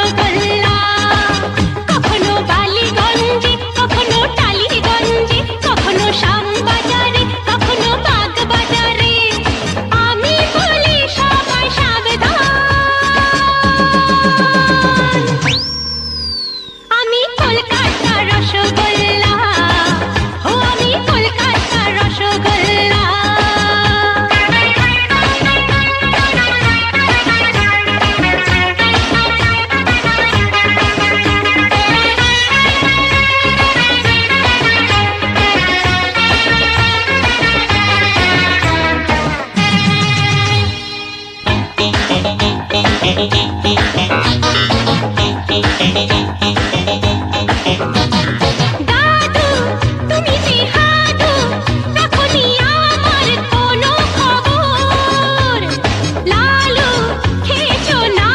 রসগোল্লা। কখনো বালিগঞ্জে, কখনো টালিগঞ্জে, কখনো শ্যামবাজারে, কখনো বাগবাজারে। আমি বলি সবাই সাবধান, আমি কলকাতা রসগোল্লা, ও আমি কলকাতা রসগোল্লা।